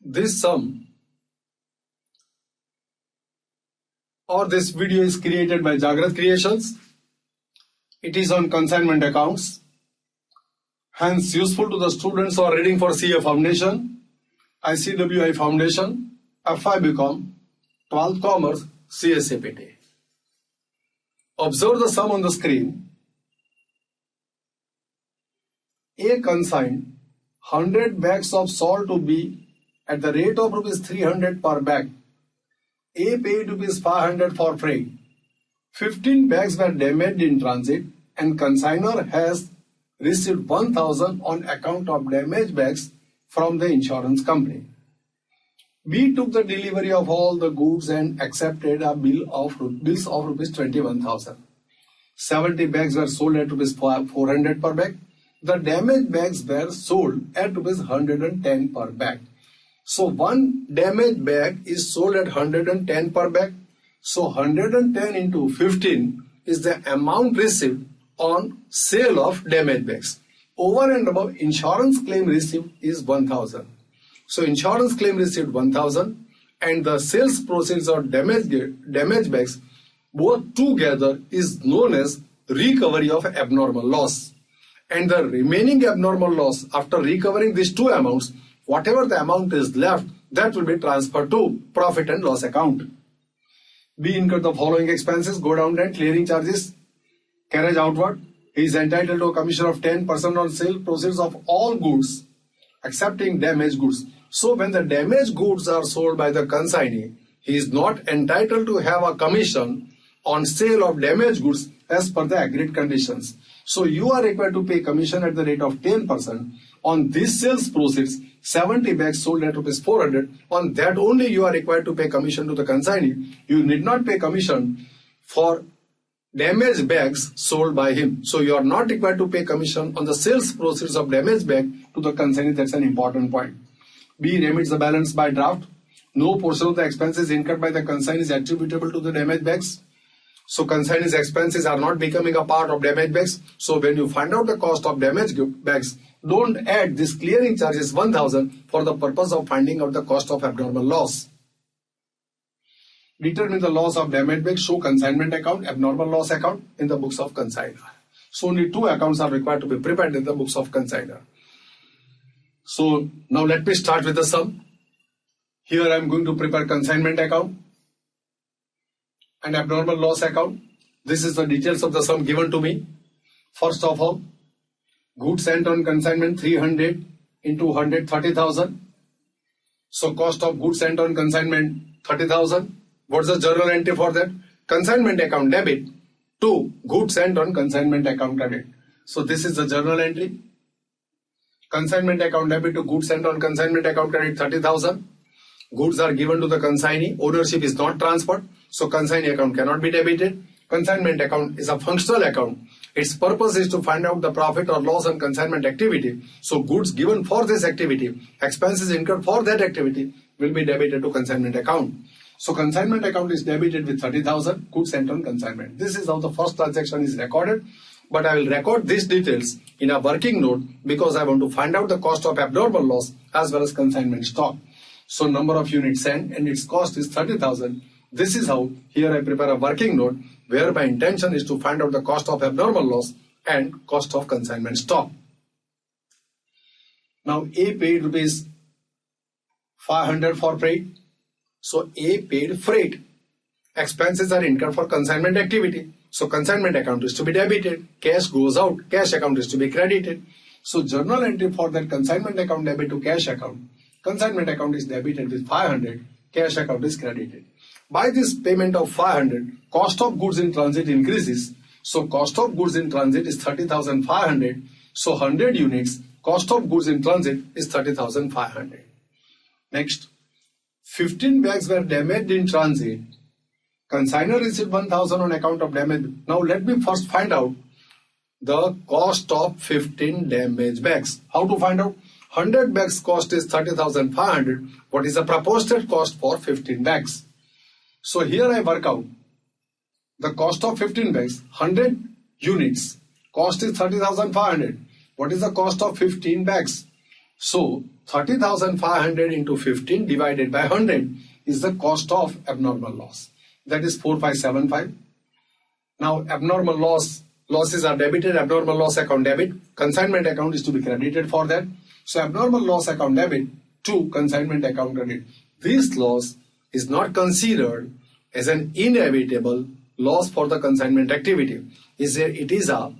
This sum or this video is created by Jagrat Creations. It is on consignment accounts, hence useful to the students who are reading for CA Foundation, ICWAI Foundation, FYBcom, 12th Commerce, CA-CPT. Observe the sum on the screen. A consigned 100 bags of salt to B at the rate of rupees 300 per bag. A paid rupees 500 for freight. 15 bags were damaged in transit and consignor has received 1000 on account of damaged bags from the insurance company. B took the delivery of all the goods and accepted a bills of rupees 21,000. 70 bags were sold at rupees 400 per bag. The damaged bags were sold at rupees 110 per bag. So one damaged bag is sold at 110 per bag. So 110 into 15 is the amount received on sale of damaged bags. Over and above, insurance claim received is 1000. So insurance claim received 1000 and the sales proceeds of damaged bags both together is known as recovery of abnormal loss. And the remaining abnormal loss after recovering these two amounts, whatever the amount is left, that will be transferred to profit and loss account. B incurred the following expenses: go down and clearing charges, carriage outward. He is entitled to a commission of 10% on sale proceeds of all goods excepting damaged goods. So when the damaged goods are sold by the consignee, he is not entitled to have a commission on sale of damaged goods as per the agreed conditions. So you are required to pay commission at the rate of 10% on this sales proceeds. 70 bags sold at rupees 400. On that only you are required to pay commission to the consignee. You need not pay commission for damaged bags sold by him. So you are not required to pay commission on the sales proceeds of damaged bag to the consignee. That's an important point. B remits the balance by draft. No portion of the expenses incurred by the consignee is attributable to the damaged bags. So consignee's expenses are not becoming a part of damaged bags. So when you find out the cost of damaged bags, don't add this clearing charges 1000 for the purpose of finding out the cost of abnormal loss. Determine the loss of damaged bags. Show consignment account, abnormal loss account in the books of consignor. So only two accounts are required to be prepared in the books of consignor. So now let me start with the sum. Here I am going to prepare consignment account and abnormal loss account. This is the details of the sum given to me. First of all, goods sent on consignment 300 into 100, 30,000. So cost of goods sent on consignment 30,000. What's the journal entry for that? Consignment account debit to goods sent on consignment account credit. So this is the journal entry. Consignment account debit to goods sent on consignment account credit 30,000. Goods are given to the consignee. Ownership is not transferred. So consignee account cannot be debited. Consignment account is a functional account. Its purpose is to find out the profit or loss on consignment activity. So goods given for this activity, expenses incurred for that activity will be debited to consignment account. So consignment account is debited with 30,000, goods sent on consignment. This is how the first transaction is recorded. But I will record these details in a working note because I want to find out the cost of abnormal loss as well as consignment stock. So number of units sent and its cost is 30,000. This is how here I prepare a working note where my intention is to find out the cost of abnormal loss and cost of consignment stock. Now A paid rupees 500 for freight. So A paid freight. Expenses are incurred for consignment activity. So consignment account is to be debited. Cash goes out. Cash account is to be credited. So journal entry for that consignment account debit to cash account. Consignment account is debited with 500. Cash account is credited. By this payment of 500, cost of goods in transit increases. So cost of goods in transit is 30,500. So 100 units, cost of goods in transit is 30,500. Next, 15 bags were damaged in transit. Consignor received 1000 on account of damage. Now let me first find out the cost of 15 damaged bags. How to find out? 100 bags cost is 30,500. What is the proportionate cost for 15 bags? So here I work out the cost of 15 bags, 100 units. Cost is 30,500. What is the cost of 15 bags? So 30,500 into 15 divided by 100 is the cost of abnormal loss. That is 4575. Now abnormal losses are debited, abnormal loss account debit. Consignment account is to be credited for that. So abnormal loss account debit to consignment account credit. This loss is not considered as an inevitable loss for the consignment activity. It is a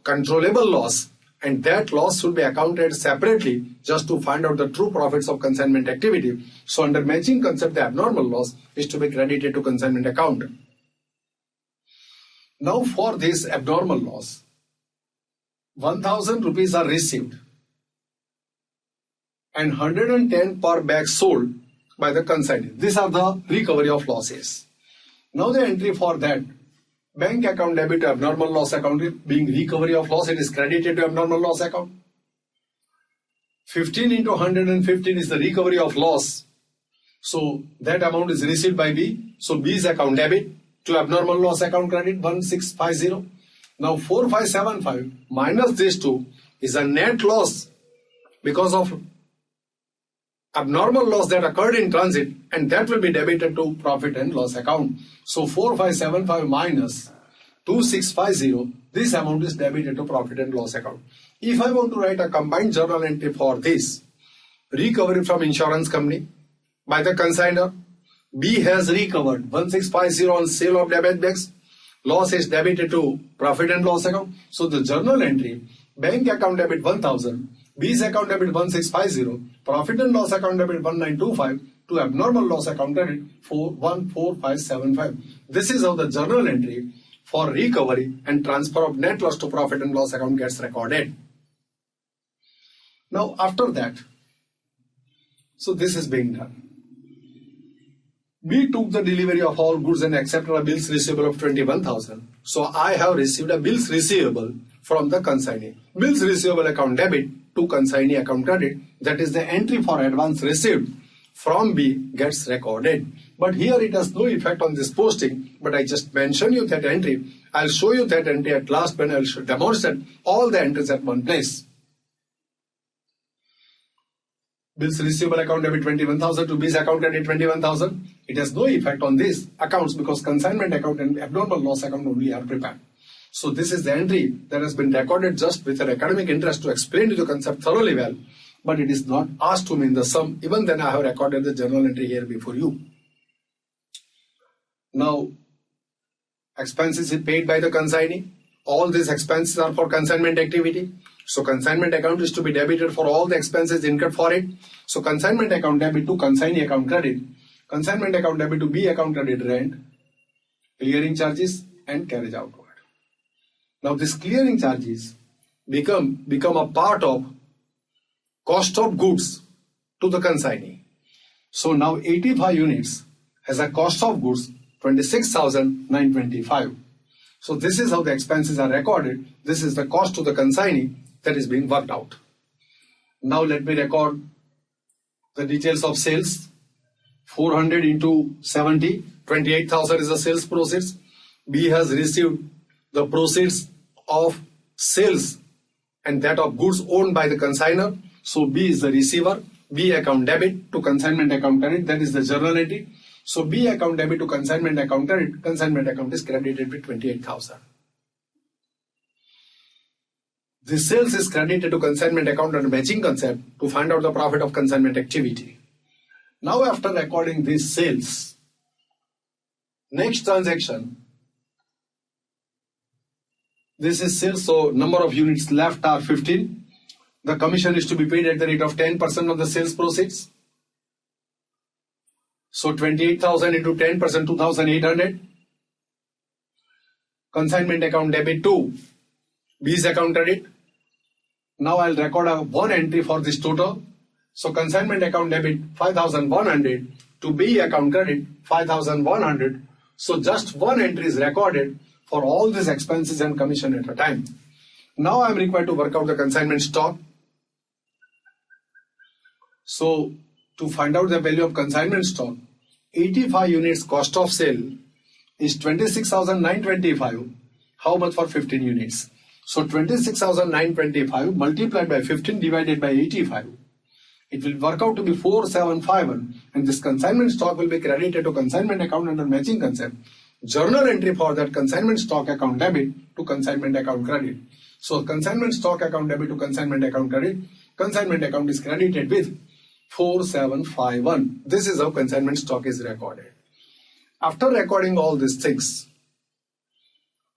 controllable loss, and that loss should be accounted separately just to find out the true profits of consignment activity. So under matching concept, the abnormal loss is to be credited to consignment account. Now for this abnormal loss, 1000 rupees are received and 110 per bag sold by the consignee. These are the recovery of losses. Now the entry for that, bank account debit to abnormal loss account, being recovery of loss, it is credited to abnormal loss account. 15 into 115 is the recovery of loss. So that amount is received by B. So B's account debit to abnormal loss account credit 1650. Now 4575 minus these two is a net loss because of abnormal loss that occurred in transit, and that will be debited to profit and loss account. So 4575 minus 2650, this amount is debited to profit and loss account. If I want to write a combined journal entry for this, recovery from insurance company by the consignor, B has recovered 1650 on sale of damaged bags, loss is debited to profit and loss account. So the journal entry, bank account debit 1000, B's account debit 1650, profit and loss account debit 1925 to abnormal loss account debit 14575. This is how the journal entry for recovery and transfer of net loss to profit and loss account gets recorded. Now after that, so this is being done. B took the delivery of all goods and accepted a bills receivable of 21,000. So I have received a bills receivable from the consignee. Bills receivable account debit to consignee account credit, that is the entry for advance received from B gets recorded. But here it has no effect on this posting, but I just mention you that entry. I'll show you that entry at last when I'll demonstrate all the entries at one place. Bills receivable account debit 21,000 to B's account credit 21,000. It has no effect on these accounts because consignment account and abnormal loss account only are prepared. So this is the entry that has been recorded just with an academic interest to explain to the concept thoroughly well, but it is not asked to mean the sum. Even then I have recorded the journal entry here before you. Now, expenses is paid by the consignee. All these expenses are for consignment activity. So consignment account is to be debited for all the expenses incurred for it. So consignment account debit to consignee account credit. Consignment account debit to B account credit rent, clearing charges and carriage outward. Now this clearing charges become a part of cost of goods to the consignee. So now 85 units has a cost of goods 26,925. So this is how the expenses are recorded. This is the cost to the consignee that is being worked out. Now let me record the details of sales. 400 into 70, 28,000 is the sales proceeds. B has received the proceeds of sales and that of goods owned by the consignor. So B is the receiver. B account debit to consignment account credit, that is the journal entry. So B account debit to consignment account credit, consignment account is credited with 28,000. The sales is credited to consignment account under matching concept to find out the profit of consignment activity. Now after recording these sales, next transaction, this is sales, so number of units left are 15. The commission is to be paid at the rate of 10% of the sales proceeds. So 28,000 into 10%, 2,800. Consignment account debit to B's account credit. Now I'll record one entry for this total. So consignment account debit 5,100 to B account credit 5,100. So just one entry is recorded for all these expenses and commission at a time. Now I'm required to work out the consignment stock. So to find out the value of consignment stock, 85 units cost of sale is 26,925. How much for 15 units? So 26,925 multiplied by 15 divided by 85 It will work out to be 4751, and this consignment stock will be credited to consignment account under matching concept. Journal entry for that consignment stock account debit to consignment account credit. So consignment stock account debit to consignment account credit. Consignment account is credited with 4751. This is how consignment stock is recorded. After recording all these things,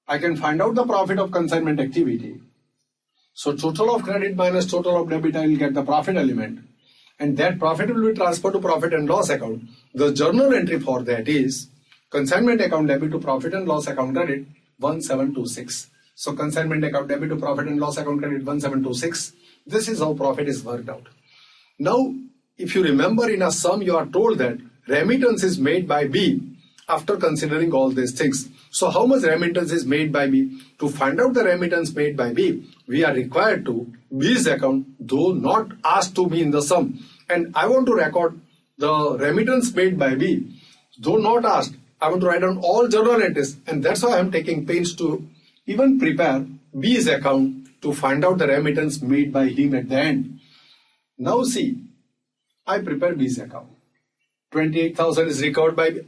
I can find out the profit of consignment activity. So total of credit minus total of debit, I will get the profit element. And that profit will be transferred to profit and loss account. The journal entry for that is consignment account debit to profit and loss account credit 1726. So consignment account debit to profit and loss account credit 1726. This is how profit is worked out. Now, if you remember, in a sum you are told that remittance is made by B after considering all these things. So how much remittance is made by B? To find out the remittance made by B, we are required to B's account, though not asked to be in the sum. And I want to record the remittance made by B, though not asked. I want to write down all journal entries, and that's why I am taking pains to even prepare B's account to find out the remittance made by him at the end. Now see, I prepare B's account. 28,000 is recovered by B.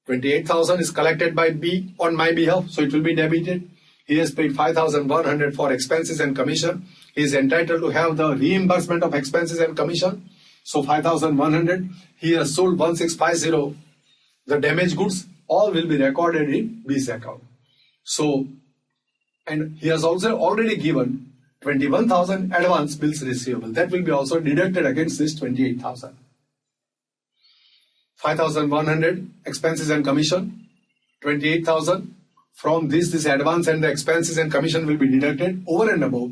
28,000 is collected by B on my behalf, so it will be debited. He has paid 5,100 for expenses and commission. He is entitled to have the reimbursement of expenses and commission. So 5,100. He has sold 1650. The damaged goods, all will be recorded in B's account. So, and he has also already given 21,000 advance bills receivable. That will be also deducted against this 28,000. 5,100 expenses and commission, 28,000. From this advance and the expenses and commission will be deducted over and above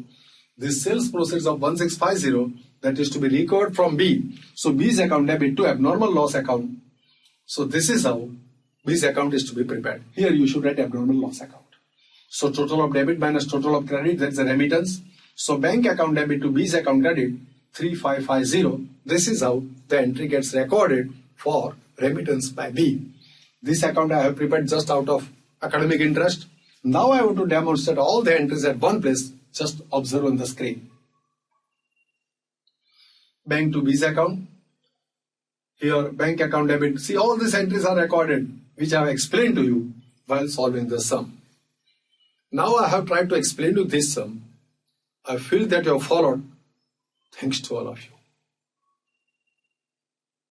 this sales proceeds of 1650 that is to be recovered from B. So B's account debit to abnormal loss account. So this is how B's account is to be prepared. Here you should write abnormal loss account. So total of debit minus total of credit, that's the remittance. So bank account debit to B's account credit 3550. This is how the entry gets recorded for remittance by B. This account I have prepared just out of academic interest. Now I want to demonstrate all the entries at one place. Just observe on the screen. Bank to B's account. Here bank account debit. See, all these entries are recorded, which I have explained to you while solving the sum. Now I have tried to explain to this sum. I feel that you have followed. Thanks to all of you.